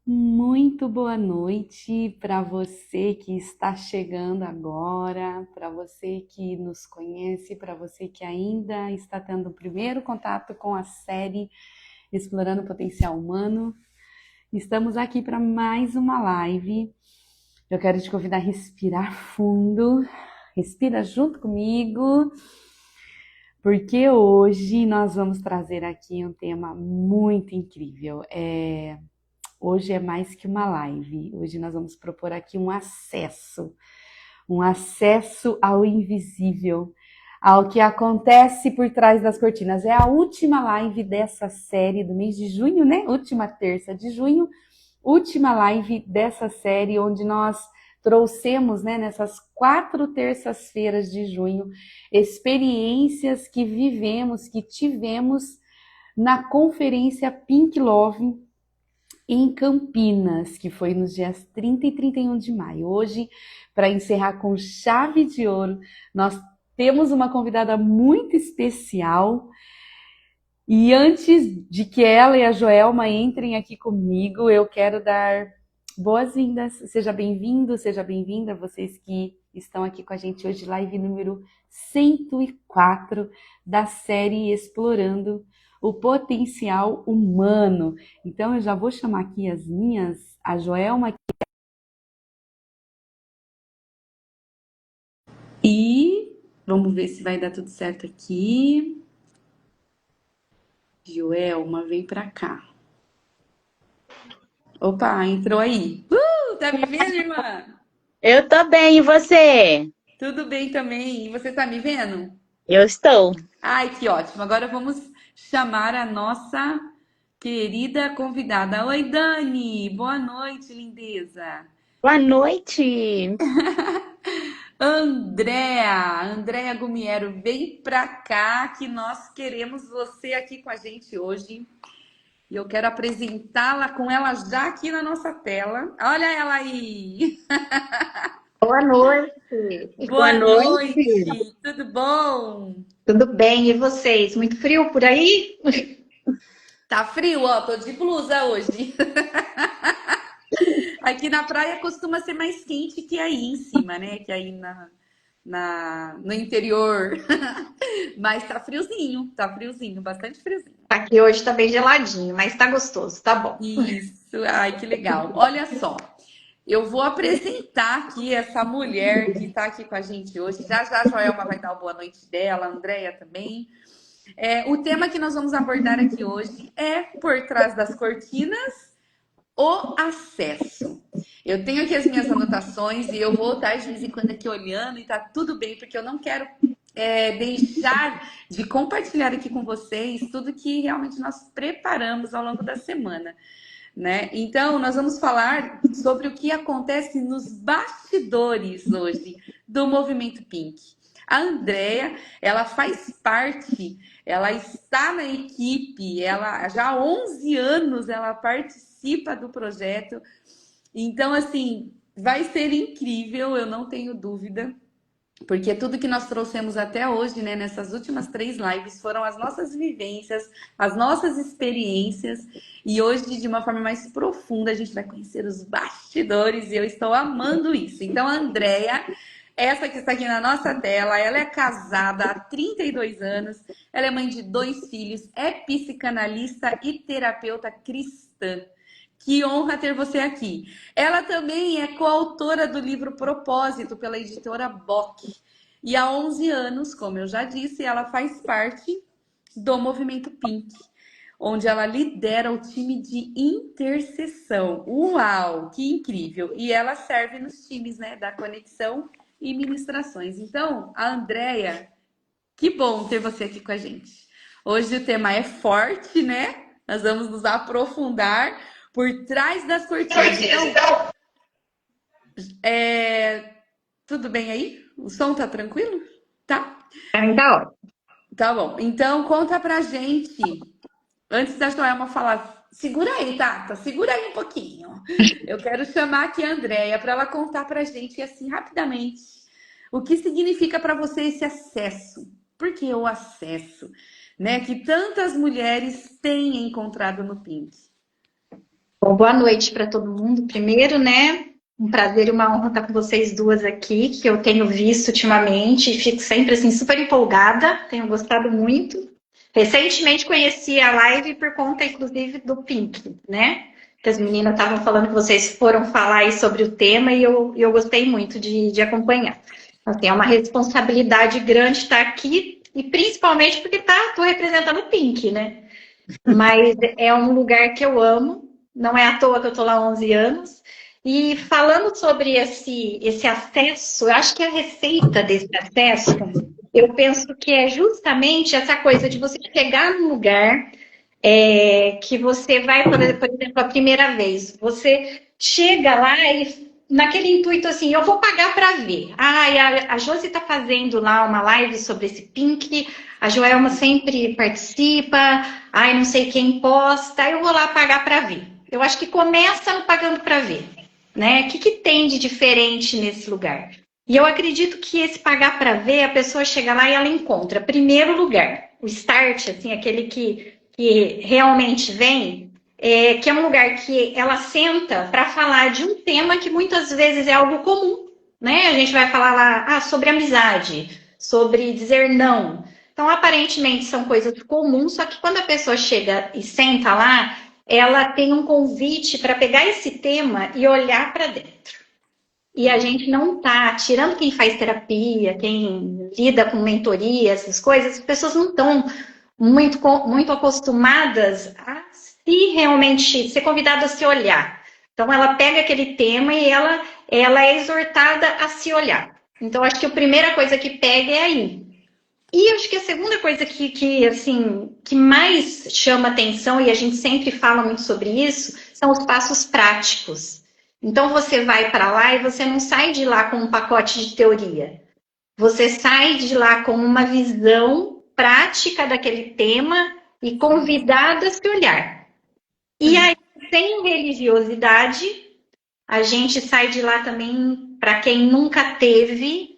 Muito boa noite para você que está chegando agora, para você que nos conhece, para você que ainda está tendo o primeiro contato com a série Explorando o Potencial Humano. Estamos aqui para mais uma live. Eu quero te convidar a respirar fundo, respira junto comigo, porque hoje nós vamos trazer aqui um tema muito incrível. Hoje é mais que uma live. Hoje nós vamos propor aqui um acesso ao invisível, ao que acontece por trás das cortinas. É a última live dessa série do mês de junho, né? Última terça de junho, última live dessa série, onde nós trouxemos, né, nessas 4 terças-feiras de junho, experiências que vivemos, que tivemos na conferência Pink Love, em Campinas, que foi nos dias 30 e 31 de maio. Hoje, para encerrar com chave de ouro, nós temos uma convidada muito especial. E antes de que ela e a Joelma entrem aqui comigo, eu quero dar boas-vindas. Seja bem-vindo, seja bem-vinda, vocês que estão aqui com a gente hoje, live número 104 da série Explorando o Potencial Humano. Então, eu já vou chamar aqui a Joelma, e vamos ver se vai dar tudo certo aqui. Joelma, vem pra cá. Opa, entrou aí. Tá me vendo, irmã? Eu tô bem, e você? Tudo bem também. E você tá me vendo? Eu estou. Ai, que ótimo. Agora vamos chamar a nossa querida convidada. Oi, Dani. Boa noite, lindeza. Boa noite. Andréa Gumiero, vem pra cá que nós queremos você aqui com a gente hoje. E eu quero apresentá-la com ela já aqui na nossa tela. Olha ela aí. Boa noite. Boa Boa noite. noite. Tudo bom? Tudo bem? E vocês? Muito frio por aí? Tá frio, ó. Tô de blusa hoje. Aqui na praia costuma ser mais quente que aí em cima, né? Que aí no interior. Mas tá friozinho, bastante friozinho. Aqui hoje tá bem geladinho, mas tá gostoso, tá bom. Isso, ai que legal. Olha só, eu vou apresentar aqui essa mulher que tá aqui com a gente hoje. Já já a Joelma vai dar a boa noite dela, a Andréia também. O tema que nós vamos abordar aqui hoje é Por Trás das Cortinas, o acesso. Eu tenho aqui as minhas anotações e eu vou estar de vez em quando aqui olhando e tá tudo bem, porque eu não quero deixar de compartilhar aqui com vocês tudo que realmente nós preparamos ao longo da semana, né? Então, nós vamos falar sobre o que acontece nos bastidores hoje do Movimento Pink. A Andrea, ela faz parte, ela está na equipe, ela já há 11 anos ela participa do projeto. Então, assim, vai ser incrível, eu não tenho dúvida. Porque tudo que nós trouxemos até hoje, né, nessas últimas 3 lives, foram as nossas vivências, as nossas experiências. E hoje, de uma forma mais profunda, a gente vai conhecer os bastidores e eu estou amando isso. Então, a Andrea, essa que está aqui na nossa tela, ela é casada há 32 anos, ela é mãe de 2 filhos, é psicanalista e terapeuta cristã. Que honra ter você aqui. Ela também é coautora do livro Propósito pela editora Bock. E há 11 anos, como eu já disse, ela faz parte do Movimento Pink, onde ela lidera o time de intercessão. Uau, que incrível! E ela serve nos times, né, da conexão e ministrações. Então, a Andrea, que bom ter você aqui com a gente. Hoje o tema é forte, né? Nós vamos nos aprofundar por trás das cortinas. Então, tudo bem aí? O som tá tranquilo? Tá? Ainda ó. Tá bom. Então, conta pra gente, antes da Joelma falar, segura aí, Tata, segura aí um pouquinho. Eu quero chamar aqui a Andréia para ela contar pra gente, assim, rapidamente, o que significa para você esse acesso. Por que o acesso, né? Que tantas mulheres têm encontrado no Pink. Bom, boa noite para todo mundo. Primeiro, né? Um prazer e uma honra estar com vocês duas aqui, que eu tenho visto ultimamente e fico sempre assim super empolgada, tenho gostado muito. Recentemente conheci a live por conta, inclusive, do Pink, né? Que as meninas estavam falando que vocês foram falar aí sobre o tema e eu gostei muito de acompanhar. Assim, é uma responsabilidade grande estar aqui e principalmente porque estou representando o Pink, né? Mas é um lugar que eu amo, não é à toa que eu estou lá há 11 anos. E falando sobre esse acesso, eu acho que a receita desse acesso, eu penso que é justamente essa coisa de você chegar num lugar que você vai, por exemplo, a primeira vez. Você chega lá e naquele intuito assim, eu vou pagar para ver. A Josi está fazendo lá uma live sobre esse Pink, a Joelma sempre participa, não sei quem posta, eu vou lá pagar para ver. Eu acho que começa no pagando para ver, né? O que tem de diferente nesse lugar? E eu acredito que esse pagar para ver, a pessoa chega lá e ela encontra, primeiro lugar, o start, assim, aquele que realmente vem, que é um lugar que ela senta para falar de um tema que muitas vezes é algo comum, né? A gente vai falar lá sobre amizade, sobre dizer não. Então, aparentemente, são coisas comuns, só que quando a pessoa chega e senta lá, ela tem um convite para pegar esse tema e olhar para dentro. E a gente não tá, tirando quem faz terapia, quem lida com mentoria, essas coisas, as pessoas não estão muito acostumadas a se realmente ser convidada a se olhar. Então, ela pega aquele tema e ela é exortada a se olhar. Então, acho que a primeira coisa que pega é aí. E acho que a segunda coisa que mais chama atenção, e a gente sempre fala muito sobre isso, são os passos práticos. Então, você vai para lá e você não sai de lá com um pacote de teoria. Você sai de lá com uma visão prática daquele tema e convidada a se olhar. E aí, sem religiosidade, a gente sai de lá também, para quem nunca teve,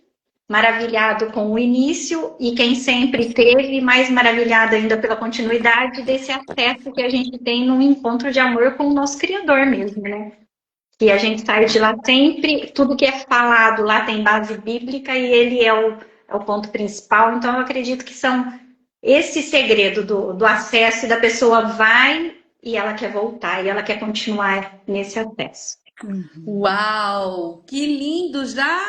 maravilhado com o início, e quem sempre teve, mais maravilhado ainda pela continuidade desse acesso que a gente tem num encontro de amor com o nosso Criador mesmo, né? Que a gente sai de lá sempre, tudo que é falado lá tem base bíblica e ele é o ponto principal. Então, eu acredito que são esse segredo do acesso, e da pessoa vai e ela quer voltar, e ela quer continuar nesse acesso. Uau, que lindo! Já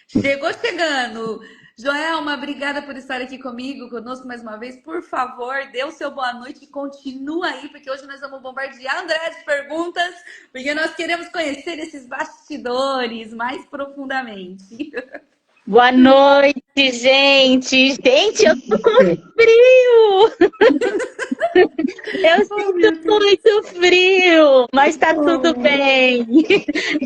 chegou chegando. Joelma, obrigada por estar aqui conosco mais uma vez. Por favor, dê o seu boa noite e continua aí, porque hoje nós vamos bombardear André de perguntas, porque nós queremos conhecer esses bastidores mais profundamente. Boa noite, gente. Gente, eu tô com frio. Eu sinto muito frio, mas tá tudo bem.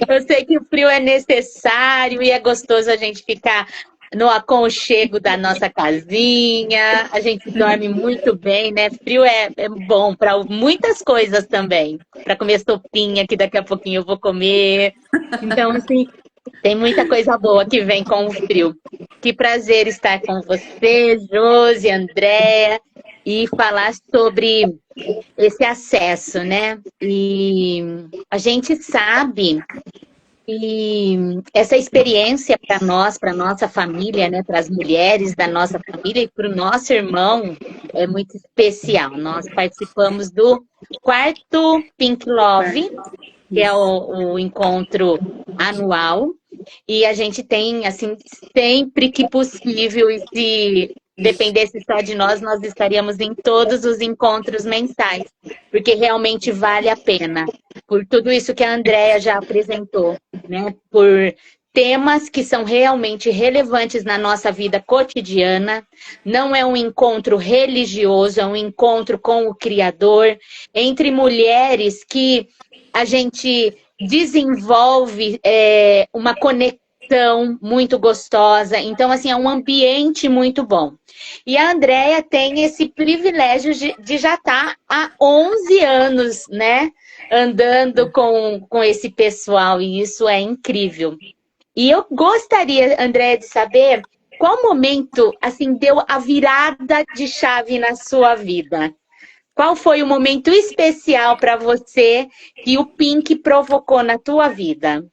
Eu sei que o frio é necessário e é gostoso a gente ficar no aconchego da nossa casinha. A gente dorme muito bem, né? Frio é bom para muitas coisas também. Para comer sopinha, que daqui a pouquinho eu vou comer. Então, assim, tem muita coisa boa que vem com o frio. Que prazer estar com você, Josi, Andréa, e falar sobre esse acesso, né? E a gente sabe que essa experiência para nós, para nossa família, né? Para as mulheres da nossa família e para o nosso irmão é muito especial. Nós participamos do quarto Pink Love, que é o encontro anual, e a gente tem, assim, sempre que possível, e se dependesse só de nós, nós estaríamos em todos os encontros mensais, porque realmente vale a pena, por tudo isso que a Andréa já apresentou, né? Por temas que são realmente relevantes na nossa vida cotidiana. Não é um encontro religioso, é um encontro com o Criador, entre mulheres que a gente desenvolve uma conexão muito gostosa. Então, assim, é um ambiente muito bom. E a Andréa tem esse privilégio de já estar há 11 anos, né? Andando com esse pessoal, e isso é incrível. E eu gostaria, Andréa, de saber qual momento, assim, deu a virada de chave na sua vida. qual foi o momento especial para você que o Pink provocou na tua vida?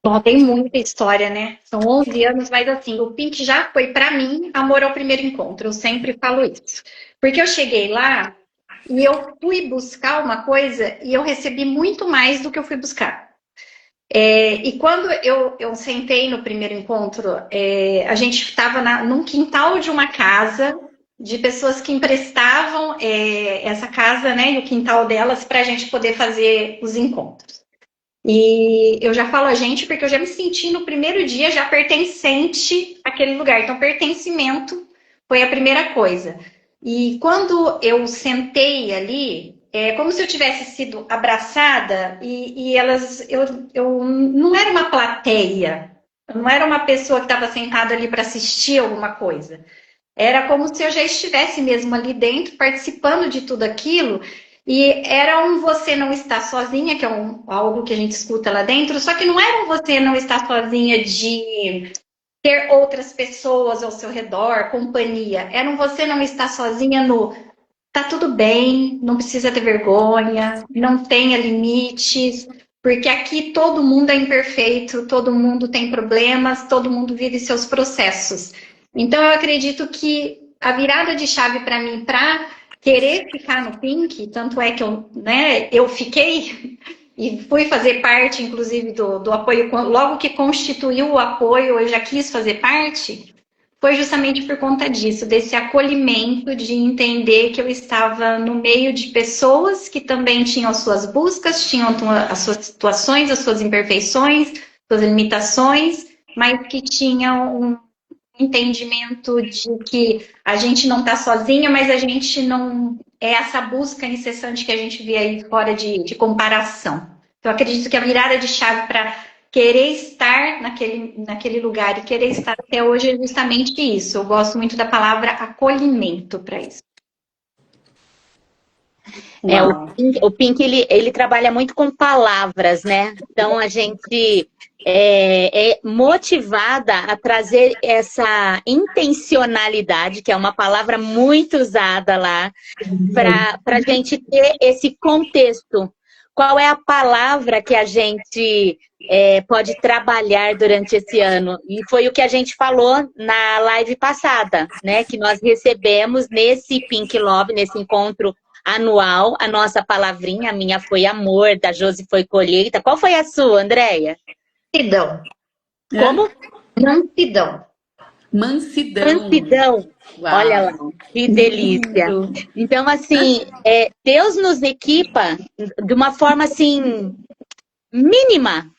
Bom, tem muita história, né? São 11 anos, mas assim, o Pink já foi para mim amor ao primeiro encontro. Eu sempre falo isso. Porque eu cheguei lá e eu fui buscar uma coisa e eu recebi muito mais do que eu fui buscar. E quando eu sentei no primeiro encontro, a gente estava num quintal de uma casa de pessoas que emprestavam essa casa, né, e o quintal delas para a gente poder fazer os encontros. E eu já falo a gente porque eu já me senti no primeiro dia já pertencente àquele lugar. Então, pertencimento foi a primeira coisa. E quando eu sentei ali, é como se eu tivesse sido abraçada e elas, eu não era uma plateia, eu não era uma pessoa que estava sentada ali para assistir alguma coisa. Era como se eu já estivesse mesmo ali dentro, participando de tudo aquilo. E era um você não estar sozinha, que é algo que a gente escuta lá dentro, só que não era um você não estar sozinha de ter outras pessoas ao seu redor, companhia. Era um você não estar sozinha no tá tudo bem, não precisa ter vergonha, não tenha limites, porque aqui todo mundo é imperfeito, todo mundo tem problemas, todo mundo vive seus processos. Então eu acredito que a virada de chave para mim, para querer ficar no Pink, tanto é que eu fiquei e fui fazer parte, inclusive, do apoio, logo que constituiu o apoio, eu já quis fazer parte, foi justamente por conta disso, desse acolhimento, de entender que eu estava no meio de pessoas que também tinham as suas buscas, tinham as suas situações, as suas imperfeições, suas limitações, mas que tinham um entendimento de que a gente não está sozinha, mas a gente não é essa busca incessante que a gente vê aí fora de comparação. Eu acredito que a virada de chave para querer estar naquele lugar e querer estar até hoje é justamente isso. Eu gosto muito da palavra acolhimento para isso. O Pink ele trabalha muito com palavras, né? Então a gente é motivada a trazer essa intencionalidade, que é uma palavra muito usada lá, para a gente ter esse contexto. Qual é a palavra que a gente pode trabalhar durante esse ano? E foi o que a gente falou na live passada, né? Que nós recebemos nesse Pink Love, nesse encontro anual, a nossa palavrinha. A minha foi amor, da Josi foi colheita. Qual foi a sua, Andréia? Mansidão. Como? Mansidão. Mansidão. Mansidão. Uau. Olha lá, que delícia. Lindo. Então, assim, Deus nos equipa de uma forma, assim, mínima,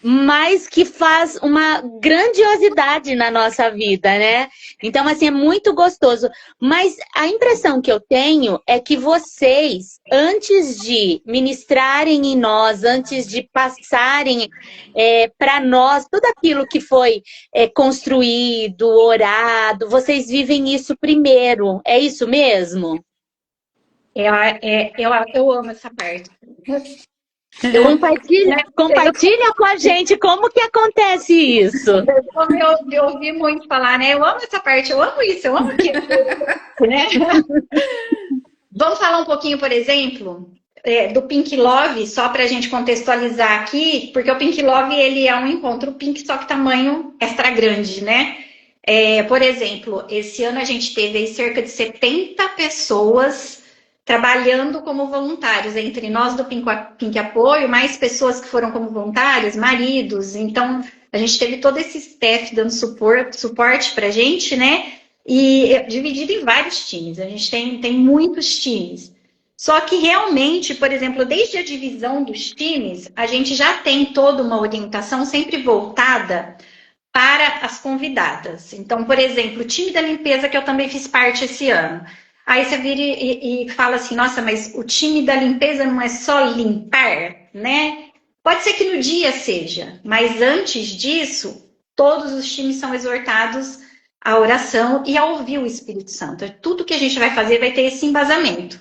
mas que faz uma grandiosidade na nossa vida, né? Então, assim, é muito gostoso. Mas a impressão que eu tenho é que vocês, antes de ministrarem em nós, antes de passarem para nós tudo aquilo que foi construído, orado, vocês vivem isso primeiro. É isso mesmo? Eu amo essa parte. Compartilha com a gente como que acontece isso. Como eu ouvi muito falar, né? Eu amo essa parte, eu amo isso, eu amo aquilo. Né? Vamos falar um pouquinho, por exemplo, do Pink Love, só para a gente contextualizar aqui, porque o Pink Love ele é um encontro Pink, só que tamanho extra grande, né? Por exemplo, esse ano a gente teve aí cerca de 70 pessoas trabalhando como voluntários, entre nós do Pink Apoio, mais pessoas que foram como voluntários, maridos. Então, a gente teve todo esse staff dando suporte para a gente, né? E dividido em vários times. A gente tem muitos times. Só que realmente, por exemplo, desde a divisão dos times, a gente já tem toda uma orientação sempre voltada para as convidadas. Então, por exemplo, o time da limpeza, que eu também fiz parte esse ano. Aí você vira e fala assim, nossa, mas o time da limpeza não é só limpar, né? Pode ser que no dia seja, mas antes disso, todos os times são exortados à oração e a ouvir o Espírito Santo. Tudo que a gente vai fazer vai ter esse embasamento.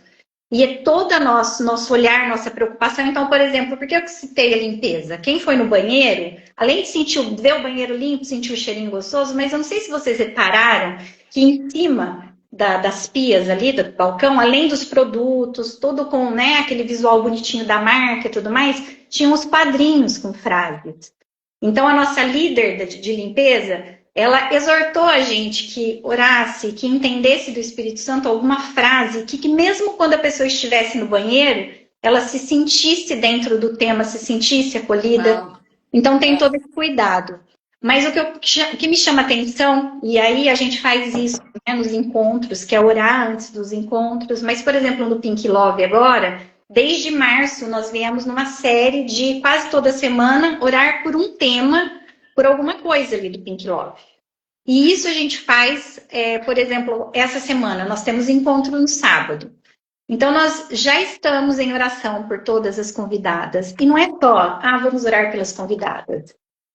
E é todo nosso olhar, nossa preocupação. Então, por exemplo, por que eu citei a limpeza? Quem foi no banheiro, além de ver o banheiro limpo, sentir o cheirinho gostoso, mas eu não sei se vocês repararam que em cima das pias ali, do balcão, além dos produtos, tudo com, né, aquele visual bonitinho da marca e tudo mais, tinham os quadrinhos com frases. Então, a nossa líder de limpeza, ela exortou a gente que orasse, que entendesse do Espírito Santo alguma frase, que mesmo quando a pessoa estivesse no banheiro, ela se sentisse dentro do tema, se sentisse acolhida. Uau. Então, tem todo esse cuidado. Mas o que me chama atenção, e aí a gente faz isso, né, nos encontros, que é orar antes dos encontros, mas, por exemplo, no Pink Love agora, desde março nós viemos numa série de quase toda semana orar por um tema, por alguma coisa ali do Pink Love. E isso a gente faz, por exemplo, essa semana nós temos encontro no sábado. Então, nós já estamos em oração por todas as convidadas. E não é só, vamos orar pelas convidadas.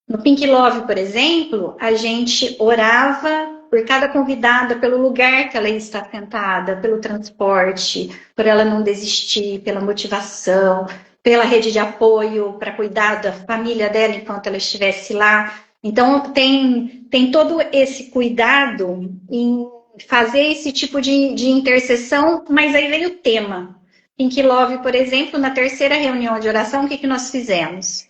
No Pink Love, por exemplo, a gente orava por cada convidada, pelo lugar que ela está sentada, pelo transporte, por ela não desistir, pela motivação, pela rede de apoio, para cuidar da família dela enquanto ela estivesse lá. Então, tem todo esse cuidado em fazer esse tipo de intercessão, mas aí vem o tema. Pink Love, por exemplo, na terceira reunião de oração, o que nós fizemos?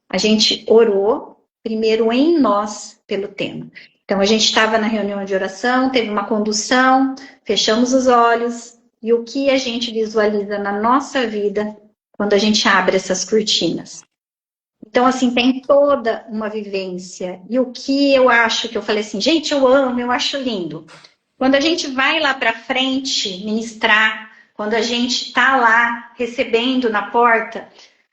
A gente orou primeiro em nós pelo tema. Então, a gente estava na reunião de oração, teve uma condução, fechamos os olhos, e o que a gente visualiza na nossa vida quando a gente abre essas cortinas. Então, assim, tem toda uma vivência. E o que eu acho, que eu falei assim, gente, eu amo, eu acho lindo. Quando a gente vai lá para frente ministrar, quando a gente está lá recebendo na porta,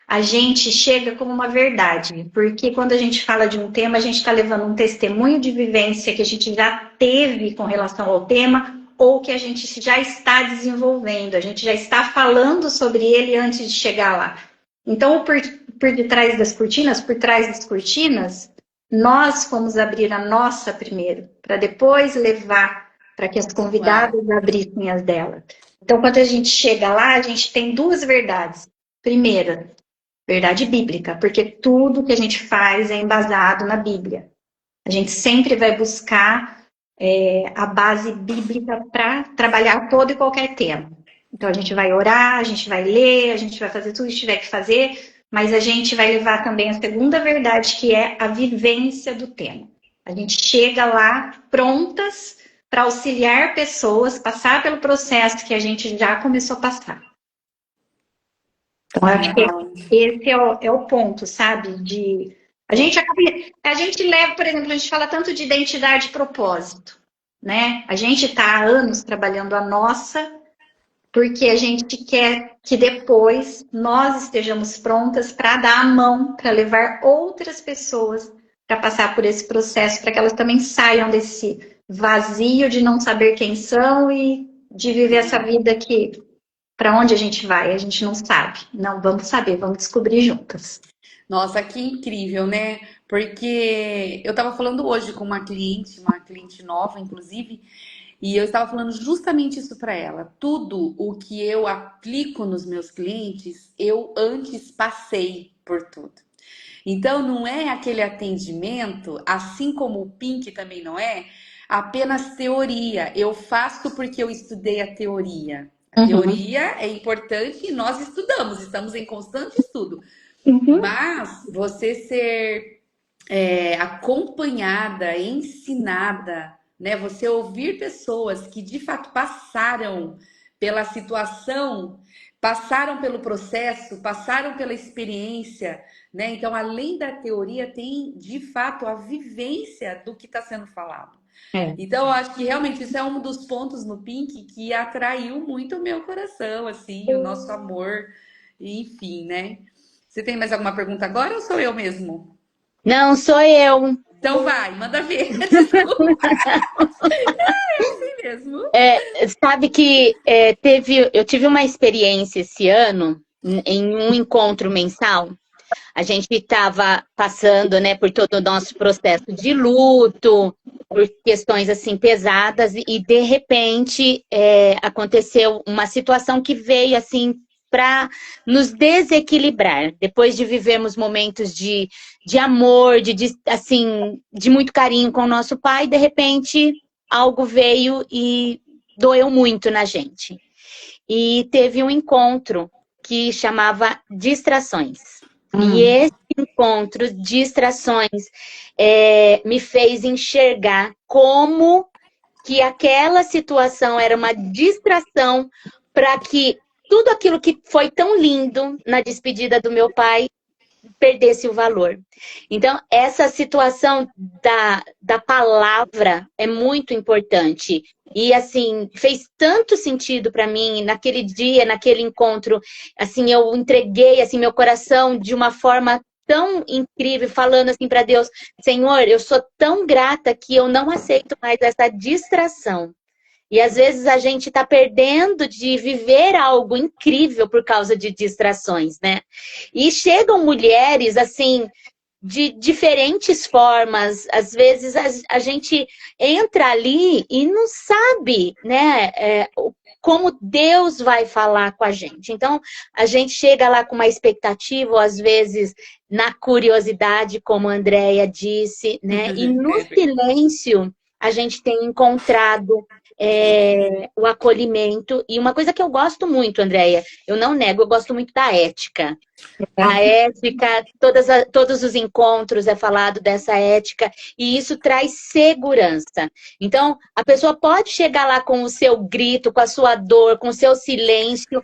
a gente chega como uma verdade, porque quando a gente fala de um tema, a gente está levando um testemunho de vivência que a gente já teve com relação ao tema, ou que a gente já está desenvolvendo, a gente já está falando sobre ele antes de chegar lá. Então, por detrás das cortinas, por trás das cortinas, nós fomos abrir a nossa primeiro, para depois levar para que as convidadas abrissem as delas. Então, quando a gente chega lá, a gente tem duas verdades. Primeira, verdade bíblica, porque tudo que a gente faz é embasado na Bíblia. A gente sempre vai buscar a base bíblica para trabalhar todo e qualquer tema. Então, a gente vai orar, a gente vai ler, a gente vai fazer tudo que tiver que fazer, mas a gente vai levar também a segunda verdade, que é a vivência do tema. A gente chega lá prontas para auxiliar pessoas, passar pelo processo que a gente já começou a passar. Então, eu acho que esse é o ponto, sabe? A gente leva, por exemplo, a gente fala tanto de identidade e propósito, né? A gente está há anos trabalhando a nossa, porque a gente quer que depois nós estejamos prontas para dar a mão, para levar outras pessoas para passar por esse processo, para que elas também saiam desse vazio de não saber quem são e de viver essa vida que, para onde a gente vai, a gente não sabe. Não, vamos saber, vamos descobrir juntas. Nossa, que incrível, né? Porque eu estava falando hoje com uma cliente nova, inclusive, e eu estava falando justamente isso para ela. Tudo o que eu aplico nos meus clientes, eu antes passei por tudo. Então, não é aquele atendimento, assim como o Pink também não é, apenas teoria. Eu faço porque eu estudei a teoria. A teoria é importante e nós estamos em constante estudo. Mas você ser acompanhada, ensinada, né? Você ouvir pessoas que de fato passaram pela situação, passaram pelo processo, passaram pela experiência, né? Então, além da teoria, tem de fato a vivência do que está sendo falado. Então, eu acho que realmente isso é um dos pontos no Pink que atraiu muito o meu coração, assim, o nosso amor, enfim, né? Você tem mais alguma pergunta agora ou sou eu mesmo? Não, sou eu. Então vai, manda ver. Desculpa. É assim mesmo. Sabe que eu tive uma experiência esse ano em um encontro mensal. A gente estava passando, né, por todo o nosso processo de luto, por questões assim pesadas, e de repente aconteceu uma situação que veio assim para nos desequilibrar. Depois de vivermos momentos de amor, de muito carinho com o nosso pai, de repente algo veio e doeu muito na gente. E teve um encontro que chamava Distrações. E esse encontro, Distrações, me fez enxergar como que aquela situação era uma distração para que tudo aquilo que foi tão lindo na despedida do meu pai perdesse o valor. Então, essa situação da palavra é muito importante. E, assim, fez tanto sentido para mim naquele dia, naquele encontro. Assim, eu entreguei, assim, meu coração de uma forma tão incrível, falando assim para Deus, Senhor, eu sou tão grata que eu não aceito mais essa distração. E às vezes a gente está perdendo de viver algo incrível por causa de distrações, né? E chegam mulheres, assim, de diferentes formas. Às vezes a gente entra ali e não sabe, né? Como Deus vai falar com a gente. Então, a gente chega lá com uma expectativa, ou às vezes na curiosidade, como a Andrea disse, né? E no silêncio, a gente tem encontrado o acolhimento. E uma coisa que eu gosto muito, Andrea, eu não nego, eu gosto muito da ética. A ética, todos os encontros é falado dessa ética, e isso traz segurança. Então, a pessoa pode chegar lá com o seu grito, com a sua dor, com o seu silêncio,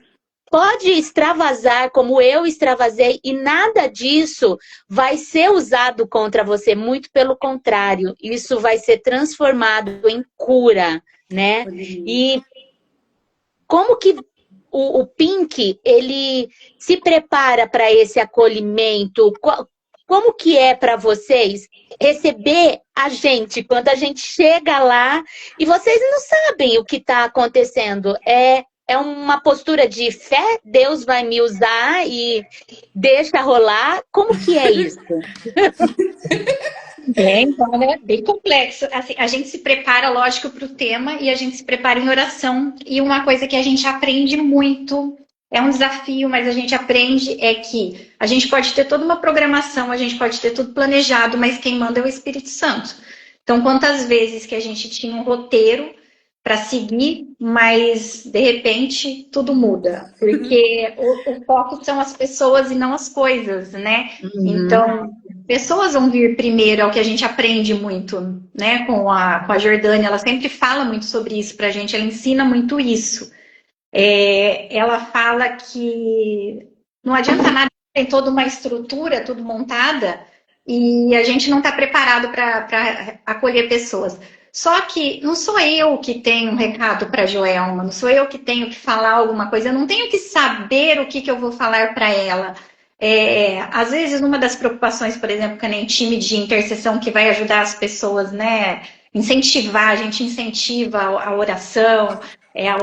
pode extravasar como eu extravasei, e nada disso vai ser usado contra você, muito pelo contrário, isso vai ser transformado em cura, né? E como que o Pink, ele se prepara para esse acolhimento? Como que é para vocês receber a gente quando a gente chega lá e vocês não sabem o que está acontecendo? É uma postura de fé? Deus vai me usar e deixa rolar? Como que é isso? Então, é bem complexo. Assim, a gente se prepara, lógico, para o tema e a gente se prepara em oração. E uma coisa que a gente aprende muito, é um desafio, mas a gente aprende é que a gente pode ter toda uma programação, a gente pode ter tudo planejado, mas quem manda é o Espírito Santo. Então, quantas vezes que a gente tinha um roteiro para seguir, mas de repente tudo muda, porque o foco são as pessoas e não as coisas, né? Então, pessoas vão vir primeiro, é o que a gente aprende muito, né? Com a Jordânia, ela sempre fala muito sobre isso pra gente, ela ensina muito isso. Ela fala que não adianta nada, tem toda uma estrutura, tudo montada, e a gente não está preparado para acolher pessoas. Só que não sou eu que tenho um recado para a Joelma, não sou eu que tenho que falar alguma coisa, eu não tenho que saber o que eu vou falar para ela. Às vezes, uma das preocupações, por exemplo, que nem time de intercessão que vai ajudar as pessoas, né? Incentivar, a gente incentiva a oração,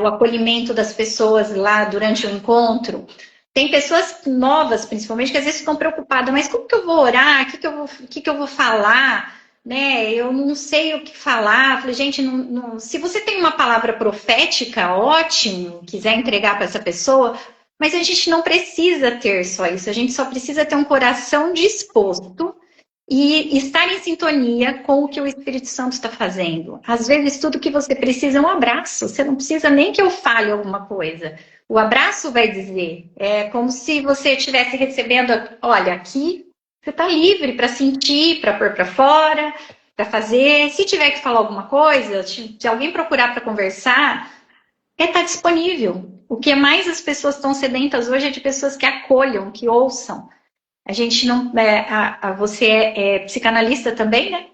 o acolhimento das pessoas lá durante o encontro. Tem pessoas novas, principalmente, que às vezes ficam preocupadas, mas como que eu vou orar? O que eu vou falar? Né? Eu não sei o que falar. Falei, gente, se você tem uma palavra profética, ótimo, quiser entregar para essa pessoa, mas a gente não precisa ter só isso, a gente só precisa ter um coração disposto e estar em sintonia com o que o Espírito Santo está fazendo. Às vezes, tudo que você precisa é um abraço, você não precisa nem que eu fale alguma coisa. O abraço vai dizer, é como se você estivesse recebendo, olha, aqui você está livre para sentir, para pôr para fora, para fazer. Se tiver que falar alguma coisa, se alguém procurar para conversar, estar disponível. O que mais as pessoas estão sedentas hoje é de pessoas que acolham, que ouçam. A gente não... você é psicanalista também, né?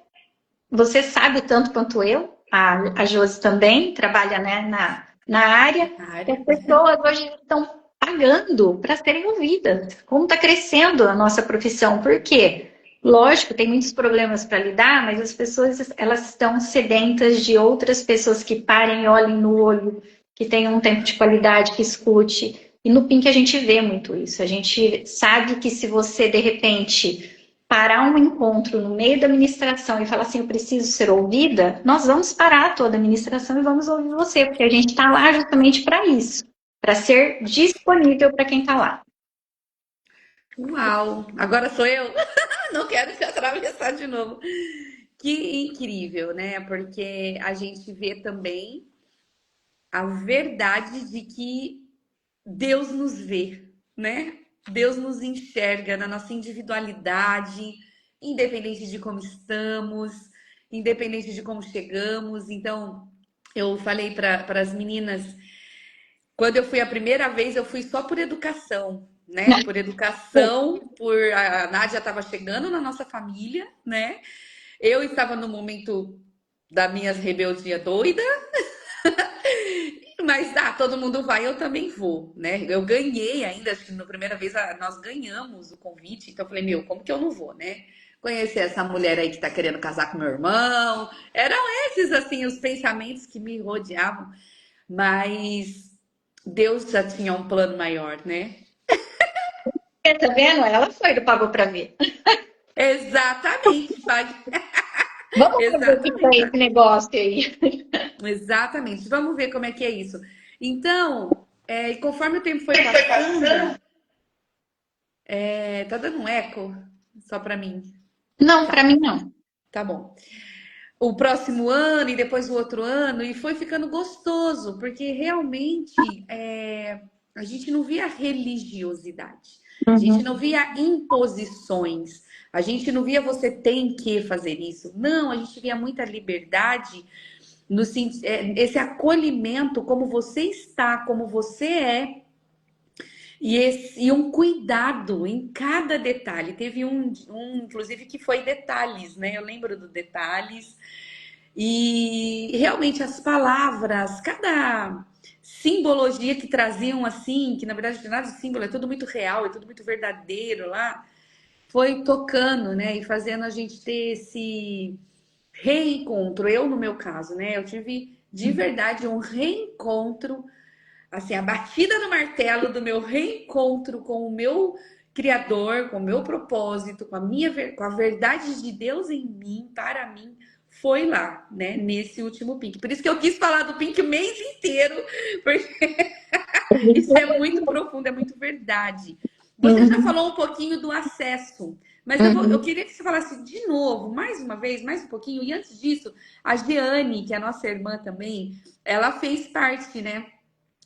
Você sabe tanto quanto eu. A Josi também trabalha, né, na área. E as pessoas hoje estão pagando para serem ouvidas. Como está crescendo a nossa profissão. Por quê? Lógico, tem muitos problemas para lidar, mas as pessoas elas estão sedentas de outras pessoas que parem e olhem no olho, que tenham um tempo de qualidade, que escute. E no Pink a gente vê muito isso. A gente sabe que se você, de repente, parar um encontro no meio da ministração e falar assim, eu preciso ser ouvida, nós vamos parar toda a ministração e vamos ouvir você, porque a gente está lá justamente para isso, para ser disponível para quem está lá. Uau! Agora sou eu? Não quero te atravessar de novo. Que incrível, né? Porque a gente vê também a verdade de que Deus nos vê, né? Deus nos enxerga na nossa individualidade, independente de como estamos, independente de como chegamos. Então, eu falei para as meninas, quando eu fui a primeira vez, eu fui só por educação, né? Por educação, por a Nádia estava chegando na nossa família, né? Eu estava no momento da minha rebeldia doida, mas todo mundo vai, eu também vou, né? Eu ganhei ainda, acho que na primeira vez nós ganhamos o convite, então eu falei, meu, como que eu não vou, né? Conhecer essa mulher aí que tá querendo casar com meu irmão. Eram esses, assim, os pensamentos que me rodeavam, mas Deus já tinha um plano maior, né? Tá vendo? Ela foi do Pagou Pra Ver. Exatamente, Vamos ver o que foi esse exatamente, negócio aí. exatamente. Vamos ver como é que é isso. Então, e conforme o tempo foi passando, tá dando um eco só para mim. Não, pra mim não. Tá bom. O próximo ano e depois o outro ano, e foi ficando gostoso, porque realmente a gente não via religiosidade, a gente Uhum. não via imposições, a gente não via você tem que fazer isso. Não, a gente via muita liberdade no esse acolhimento como você está, como você é. E um cuidado em cada detalhe. Teve inclusive, que foi detalhes, né? Eu lembro do detalhes. E realmente as palavras, cada simbologia que traziam assim, que na verdade não tem nada de símbolo, é tudo muito real, é tudo muito verdadeiro lá, foi tocando, né? E fazendo a gente ter esse reencontro. Eu, no meu caso, né? Eu tive de verdade um reencontro, assim, a batida no martelo do meu reencontro com o meu Criador, com o meu propósito, com a verdade de Deus em mim, para mim, foi lá, né? Nesse último Pink. Por isso que eu quis falar do Pink o mês inteiro, porque isso é muito profundo, é muito verdade. Você já Uhum. falou um pouquinho do acesso, mas eu Uhum. queria que você falasse de novo, mais uma vez, mais um pouquinho. E antes disso, a Jeane, que é a nossa irmã também, ela fez parte, né?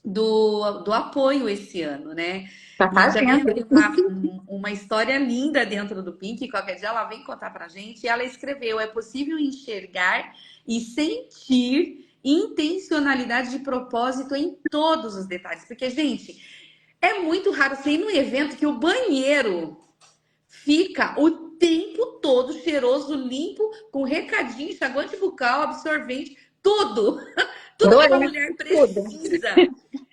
Do apoio esse ano, né? Tá E também fazendo. ela tem uma história linda dentro do Pink, qualquer dia ela vem contar pra gente. E ela escreveu: é possível enxergar e sentir intencionalidade de propósito em todos os detalhes. Porque, gente, é muito raro você ir num evento que o banheiro fica o tempo todo cheiroso, limpo, com recadinho, enxaguante bucal, absorvente, tudo. Tudo que uma Adorei mulher tudo. precisa,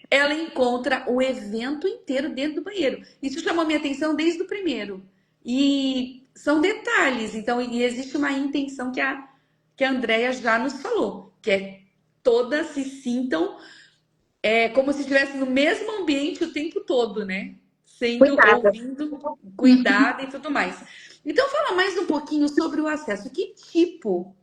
ela encontra o evento inteiro dentro do banheiro. Isso chamou minha atenção desde o primeiro. E são detalhes, então, e existe uma intenção que a Andrea já nos falou, que é todas se sintam como se estivesse no mesmo ambiente o tempo todo, né? Sendo Cuidado. ouvindo, Uhum. cuidada e tudo mais. Então, fala mais um pouquinho sobre o acesso. Que tipo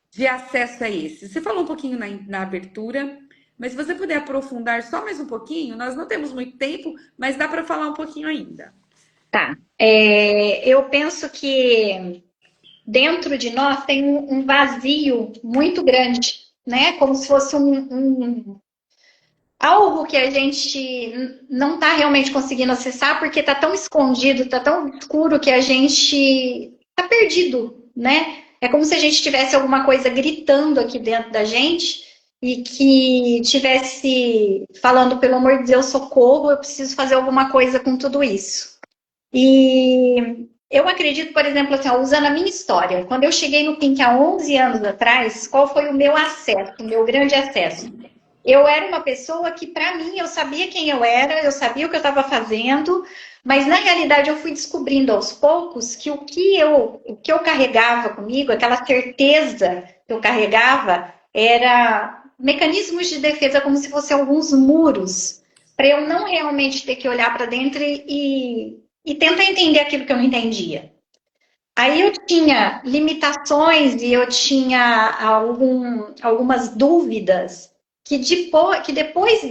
de acesso é esse? Você falou um pouquinho na abertura, mas se você puder aprofundar só mais um pouquinho, nós não temos muito tempo, mas dá para falar um pouquinho ainda. Tá. Eu penso que dentro de nós tem um vazio muito grande, né? Como se fosse algo que a gente não está realmente conseguindo acessar porque está tão escondido, está tão escuro que a gente está perdido, né? É como se a gente tivesse alguma coisa gritando aqui dentro da gente e que tivesse falando, pelo amor de Deus, socorro, eu preciso fazer alguma coisa com tudo isso. E eu acredito, por exemplo, assim, ó, usando a minha história, quando eu cheguei no Pink há 11 anos atrás, qual foi o meu acesso, o meu grande acesso? Eu era uma pessoa que, para mim, eu sabia quem eu era, eu sabia o que eu estava fazendo, mas na realidade eu fui descobrindo aos poucos que o que eu carregava comigo, aquela certeza que eu carregava, era mecanismos de defesa, como se fossem alguns muros, para eu não realmente ter que olhar para dentro e tentar entender aquilo que eu não entendia. Aí eu tinha limitações e eu tinha algumas dúvidas que depois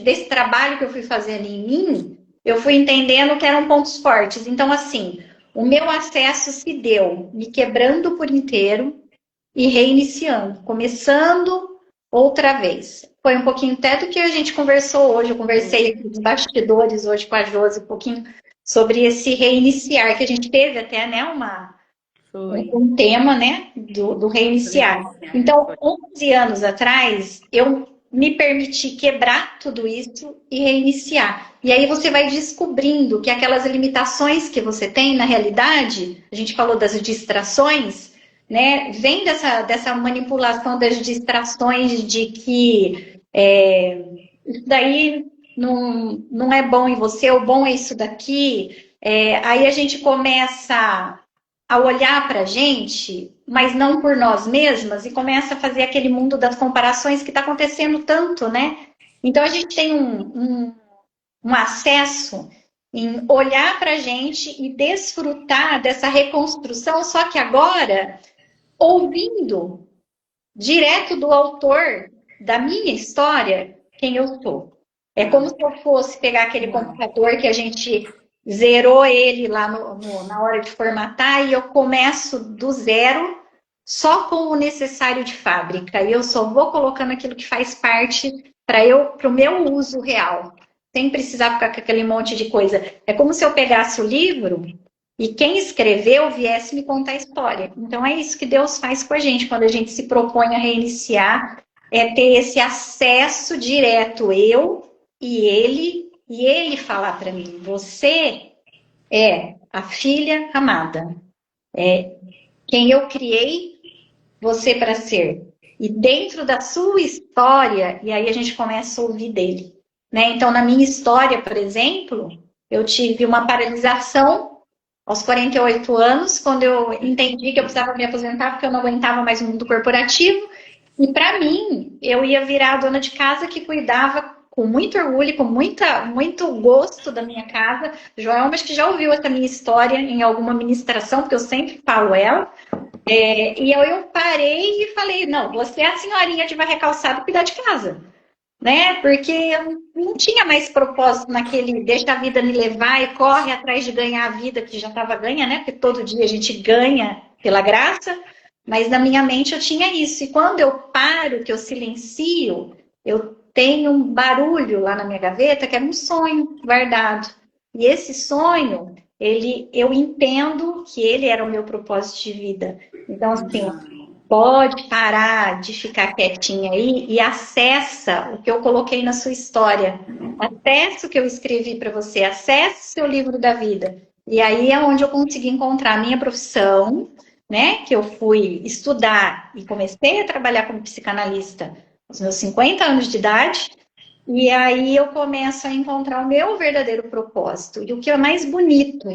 desse trabalho que eu fui fazendo em mim, eu fui entendendo que eram pontos fortes. Então, assim, o meu acesso se deu me quebrando por inteiro e reiniciando, começando outra vez. Foi um pouquinho até do que a gente conversou hoje. Eu conversei aqui nos bastidores hoje com a Josi um pouquinho sobre esse reiniciar, que a gente teve até, né, um tema, né, do reiniciar. Então, 11 anos atrás, eu me permiti quebrar tudo isso e reiniciar. E aí você vai descobrindo que aquelas limitações que você tem, na realidade, a gente falou das distrações, né, vem dessa manipulação das distrações de que isso daí não é bom em você, o bom é isso daqui. Aí a gente começa a olhar para a gente, mas não por nós mesmas, e começa a fazer aquele mundo das comparações que está acontecendo tanto, né? Então a gente tem um acesso em olhar para a gente e desfrutar dessa reconstrução, só que agora ouvindo direto do autor da minha história quem eu sou. É como se eu fosse pegar aquele computador que a gente zerou ele lá na hora de formatar e eu começo do zero só com o necessário de fábrica. E eu só vou colocando aquilo que faz parte para o meu uso real, sem precisar ficar com aquele monte de coisa. É como se eu pegasse o livro e quem escreveu viesse me contar a história. Então é isso que Deus faz com a gente quando a gente se propõe a reiniciar, é ter esse acesso direto, eu e ele falar para mim, você é a filha amada, é quem eu criei você para ser. E dentro da sua história, e aí a gente começa a ouvir dele, né? Então, na minha história, por exemplo, eu tive uma paralisação aos 48 anos, quando eu entendi que eu precisava me aposentar porque eu não aguentava mais o mundo corporativo. E para mim, eu ia virar a dona de casa que cuidava com muito orgulho, com muito gosto da minha casa. Joel, acho que já ouviu essa minha história em alguma ministração, porque eu sempre falo ela. E eu parei e falei, não, você é a senhorinha de varrer calçado cuidar de casa. Né? Porque eu não tinha mais propósito naquele deixa a vida me levar e corre atrás de ganhar a vida que já estava ganha, né? Porque todo dia a gente ganha pela graça, mas na minha mente eu tinha isso. E quando eu paro, que eu silencio, eu tenho um barulho lá na minha gaveta que era um sonho guardado. E esse sonho, eu entendo que ele era o meu propósito de vida. Então, assim, pode parar de ficar quietinha aí e acessa o que eu coloquei na sua história. Acessa o que eu escrevi para você, acessa o seu livro da vida. E aí é onde eu consegui encontrar a minha profissão, né? Que eu fui estudar e comecei a trabalhar como psicanalista aos meus 50 anos de idade. E aí eu começo a encontrar o meu verdadeiro propósito. E o que é mais bonito,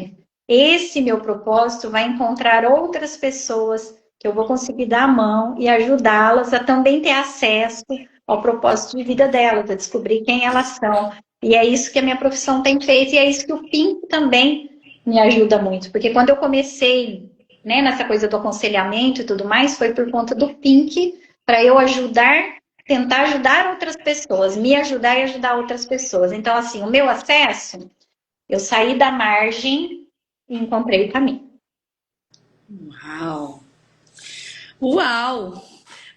esse meu propósito vai encontrar outras pessoas que eu vou conseguir dar a mão e ajudá-las a também ter acesso ao propósito de vida delas, a descobrir quem elas são. E é isso que a minha profissão tem feito, e é isso que o Pink também me ajuda muito. Porque quando eu comecei, né, nessa coisa do aconselhamento e tudo mais, foi por conta do Pink, para eu tentar ajudar outras pessoas, me ajudar e ajudar outras pessoas. Então, assim, o meu acesso, eu saí da margem e encontrei o caminho. Uau! Uau!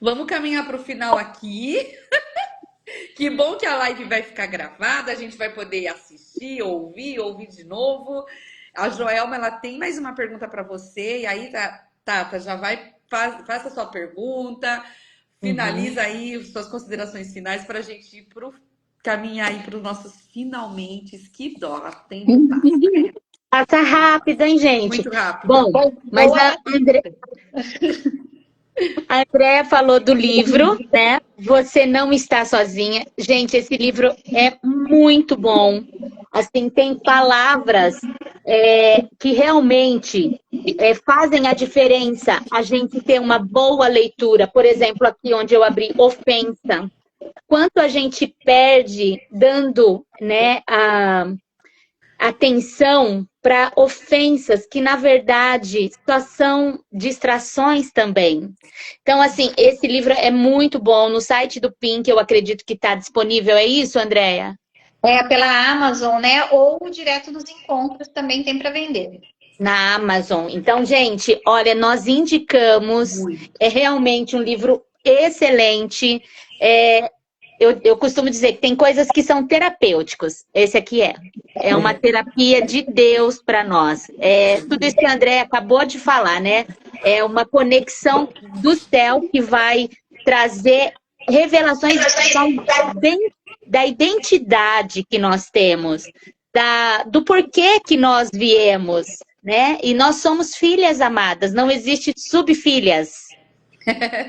Vamos caminhar para o final aqui. Que bom que a live vai ficar gravada, a gente vai poder assistir, ouvir de novo. A Joelma, ela tem mais uma pergunta para você. E aí, Tata, já faça a sua pergunta, finaliza aí suas considerações finais para a gente caminhar aí para os nossos finalmente. Que dó, tem Passa rápido, hein, gente? Muito rápido. Bom, mas a Andréa falou do livro, né? Você não está sozinha. Gente, esse livro é muito bom. Assim, tem palavras que realmente fazem a diferença. A gente ter uma boa leitura. Por exemplo, aqui onde eu abri ofensa. Quanto a gente perde dando, né, a atenção para ofensas que, na verdade, só são distrações também. Então, assim, esse livro é muito bom. No site do Pink, eu acredito que está disponível. É isso, Andréa? Pela Amazon, né? Ou direto nos encontros também tem para vender. Na Amazon. Então, gente, olha, nós indicamos. É realmente um livro excelente. Eu costumo dizer que tem coisas que são terapêuticos. Esse aqui é uma terapia de Deus para nós. Tudo isso que a André acabou de falar, né? É uma conexão do céu que vai trazer revelações da identidade que nós temos, do porquê que nós viemos, né? E nós somos filhas amadas, não existe subfilhas.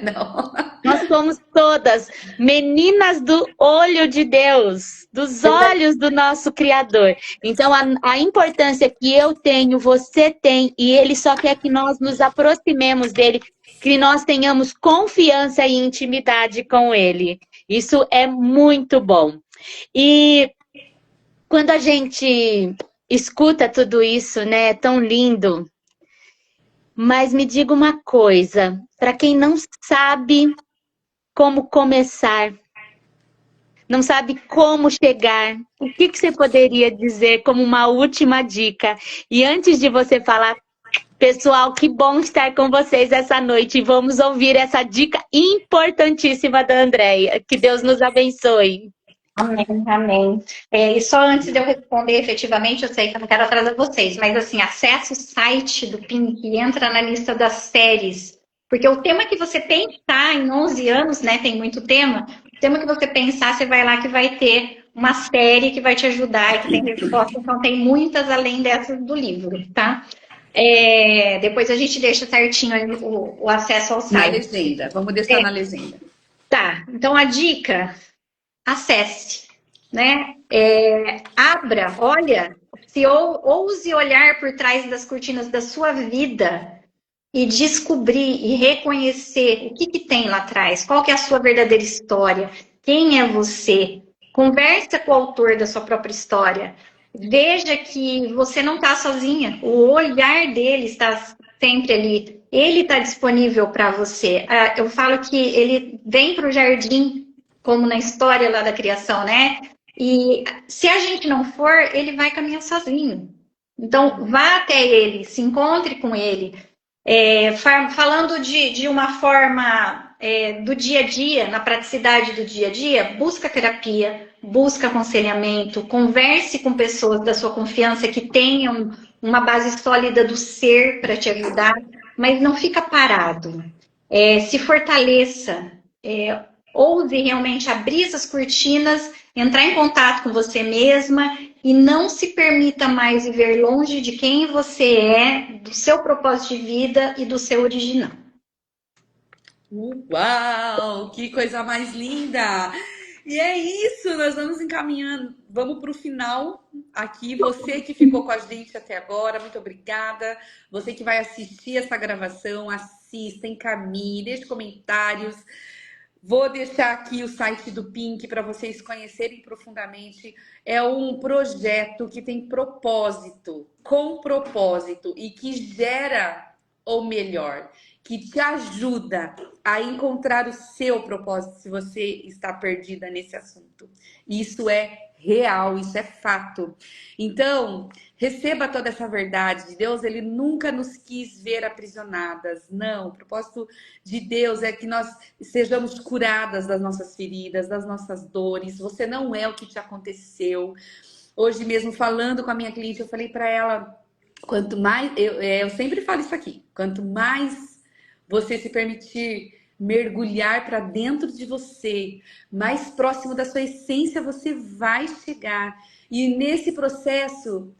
Não. Nós somos todas meninas do olho de Deus, dos olhos do nosso Criador. Então, a importância que eu tenho, você tem, e Ele só quer que nós nos aproximemos dele, que nós tenhamos confiança e intimidade com Ele. Isso é muito bom. E quando a gente escuta tudo isso, né, é tão lindo. Mas me diga uma coisa, para quem não sabe como começar, não sabe como chegar, o que você poderia dizer como uma última dica? E antes de você falar, pessoal, que bom estar com vocês essa noite. Vamos ouvir essa dica importantíssima da Andréia. Que Deus nos abençoe. Amém, amém. E só antes de eu responder efetivamente, eu sei que eu não quero atrasar vocês, mas assim, acesse o site do Pink e entra na lista das séries, porque o tema que você pensar em 11 anos, né, tem muito tema, o tema que você pensar, você vai lá que vai ter uma série que vai te ajudar, que tem resposta, então tem muitas além dessas do livro, tá? Depois a gente deixa certinho aí o acesso ao Na site. legenda, vamos deixar na legenda. Tá, então a dica... acesse, né? Abra, olha, se ouse olhar por trás das cortinas da sua vida e descobrir e reconhecer o que tem lá atrás, qual que é a sua verdadeira história, quem é você. Conversa com o autor da sua própria história. Veja que você não está sozinha, o olhar dele está sempre ali, ele está disponível para você. Eu falo que ele vem para o jardim, como na história lá da criação, né? E se a gente não for, ele vai caminhar sozinho. Então, vá até ele, se encontre com ele. Falando de uma forma do dia a dia, na praticidade do dia a dia, busca terapia, busca aconselhamento, converse com pessoas da sua confiança que tenham uma base sólida do ser para te ajudar, mas não fica parado. Se fortaleça, ouse realmente abrir essas cortinas, entrar em contato com você mesma e não se permita mais viver longe de quem você é, do seu propósito de vida e do seu original. Uau, que coisa mais linda! E é isso, nós vamos encaminhando, vamos para o final aqui. Você que ficou com a gente até agora, muito obrigada. Você que vai assistir essa gravação, assista, encaminhe, deixe comentários. Vou deixar aqui o site do Pink para vocês conhecerem profundamente. É um projeto que tem propósito, com propósito, e que gera o melhor, que te ajuda a encontrar o seu propósito se você está perdida nesse assunto. Isso é real, isso é fato. Então, receba toda essa verdade de Deus. Ele nunca nos quis ver aprisionadas. Não, o propósito de Deus é que nós sejamos curadas das nossas feridas, das nossas dores. Você não é o que te aconteceu. Hoje mesmo, falando com a minha cliente, eu falei para ela, quanto mais... Eu sempre falo isso aqui. Quanto mais você se permitir mergulhar para dentro de você, mais próximo da sua essência você vai chegar. E nesse processo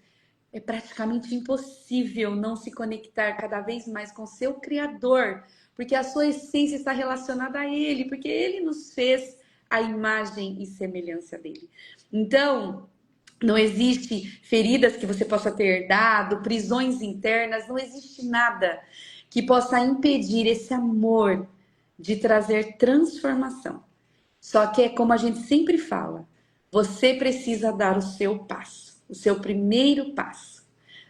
é praticamente impossível não se conectar cada vez mais com seu Criador, porque a sua essência está relacionada a Ele, porque Ele nos fez a imagem e semelhança dele. Então, não existe feridas que você possa ter herdado, prisões internas, não existe nada que possa impedir esse amor de trazer transformação. Só que é como a gente sempre fala, você precisa dar o seu passo, o seu primeiro passo.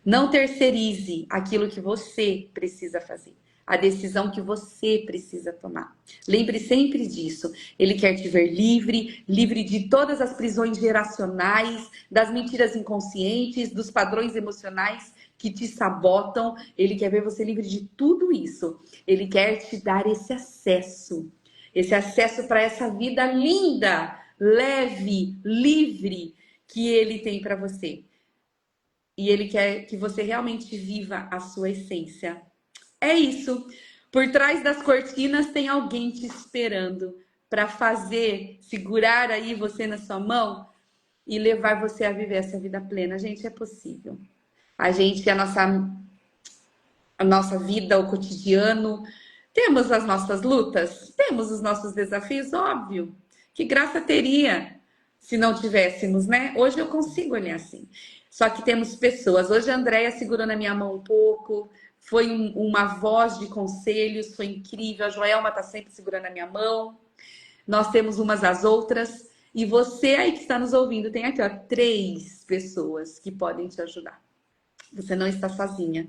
Não terceirize aquilo que você precisa fazer, a decisão que você precisa tomar. Lembre sempre disso. Ele quer te ver livre, livre de todas as prisões geracionais, das mentiras inconscientes, dos padrões emocionais que te sabotam. Ele quer ver você livre de tudo isso. Ele quer te dar esse acesso. esse acesso para essa vida linda, leve, livre que ele tem para você. E ele quer que você realmente viva a sua essência. É isso. Por trás das cortinas tem alguém te esperando para fazer, segurar aí você na sua mão e levar você a viver essa vida plena. Gente, é possível. A nossa vida, o cotidiano, temos as nossas lutas, temos os nossos desafios, óbvio. Que graça teria se não tivéssemos, né? Hoje eu consigo olhar assim. Só que temos pessoas. Hoje a Andréia segurou na minha mão um pouco, foi uma voz de conselhos, foi incrível. A Joelma está sempre segurando a minha mão. Nós temos umas às outras. E você aí que está nos ouvindo, tem aqui, ó, 3 pessoas que podem te ajudar. Você não está sozinha.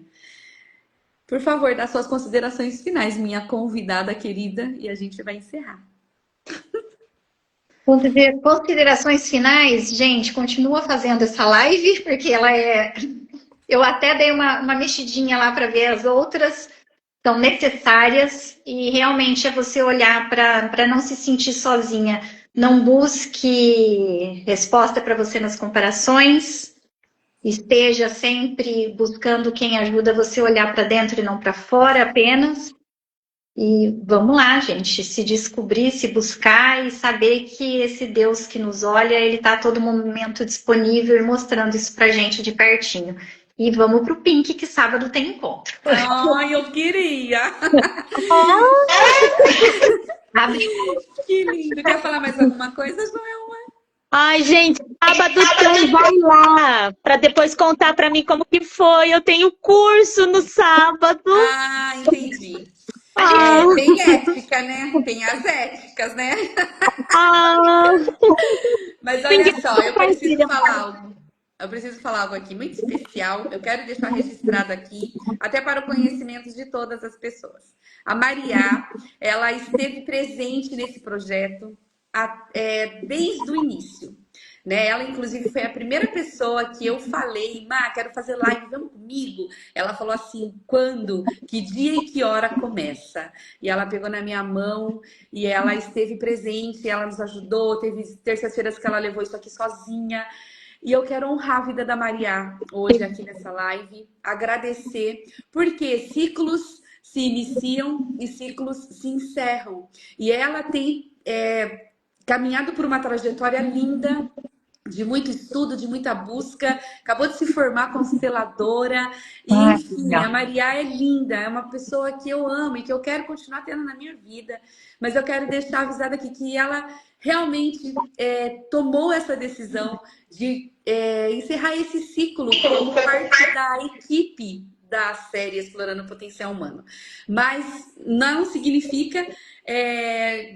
Por favor, dá suas considerações finais, minha convidada querida, e a gente vai encerrar. Considerações finais, gente, continua fazendo essa live, porque ela é. Eu até dei uma mexidinha lá para ver as outras, são necessárias, e realmente é você olhar para não se sentir sozinha. Não busque resposta para você nas comparações, esteja sempre buscando quem ajuda você a olhar para dentro e não para fora apenas. E vamos lá, gente, se descobrir, se buscar e saber que esse Deus que nos olha, ele está a todo momento disponível e mostrando isso pra gente de pertinho. E vamos pro Pink, que sábado tem encontro. Ai, eu queria! Que lindo! Quer falar mais alguma coisa, Joelma? Ai, gente, sábado tem, vai lá, para depois contar para mim como que foi. Eu tenho curso no sábado. Ah, entendi. Tem ética, né? Tem as éticas, né? Ah, Mas olha só, eu preciso falar algo. Eu preciso falar algo aqui muito especial. Eu quero deixar registrado aqui, até para o conhecimento de todas as pessoas. A Maria, ela esteve presente nesse projeto desde o início. Né? Ela, inclusive, foi a primeira pessoa que eu falei, Má, quero fazer live, vamos comigo? Ela falou assim, quando? Que dia e que hora começa? E ela pegou na minha mão e ela esteve presente, ela nos ajudou, teve terças-feiras que ela levou isso aqui sozinha. E eu quero honrar a vida da Maria hoje aqui nessa live, agradecer, porque ciclos se iniciam e ciclos se encerram. E ela tem caminhado por uma trajetória linda, de muito estudo, de muita busca, acabou de se formar consteladora, e enfim, a Maria é linda, é uma pessoa que eu amo e que eu quero continuar tendo na minha vida, mas eu quero deixar avisada aqui que ela realmente tomou essa decisão de encerrar esse ciclo como parte da equipe da série Explorando o Potencial Humano. Mas não significa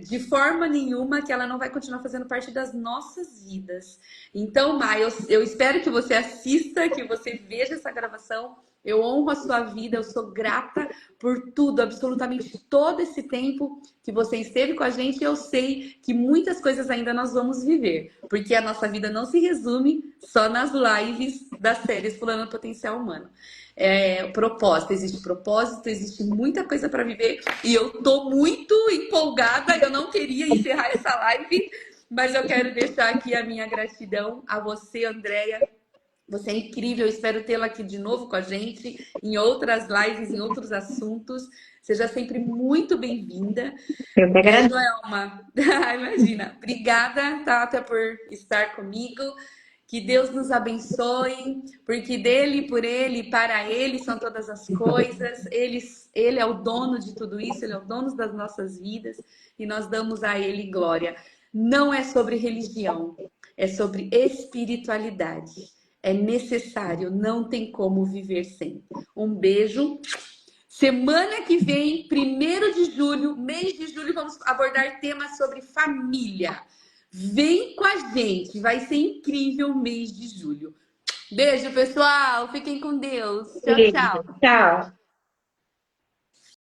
de forma nenhuma que ela não vai continuar fazendo parte das nossas vidas. Então, Mai, eu espero que você assista, que você veja essa gravação. Eu honro a sua vida, eu sou grata por tudo, absolutamente todo esse tempo que você esteve com a gente. Eu sei que muitas coisas ainda nós vamos viver, porque a nossa vida não se resume só nas lives da série Explorando o Potencial Humano. Propósito, existe muita coisa para viver e eu tô muito empolgada. Eu não queria encerrar essa live, mas eu quero deixar aqui a minha gratidão a você, Andréia. Você é incrível, eu espero tê-la aqui de novo com a gente em outras lives, em outros assuntos. Seja sempre muito bem-vinda. Eu que agradeço. Joelma, imagina. Obrigada, Tata, por estar comigo. Que Deus nos abençoe, porque dele, por ele, para ele são todas as coisas. Ele é o dono de tudo isso, ele é o dono das nossas vidas e nós damos a ele glória. Não é sobre religião, é sobre espiritualidade. É necessário, não tem como viver sem. Um beijo. Semana que vem, 1º de julho, mês de julho, vamos abordar temas sobre família. Vem com a gente, vai ser incrível o mês de julho. Beijo, pessoal. Fiquem com Deus. Tchau, tchau. Tchau.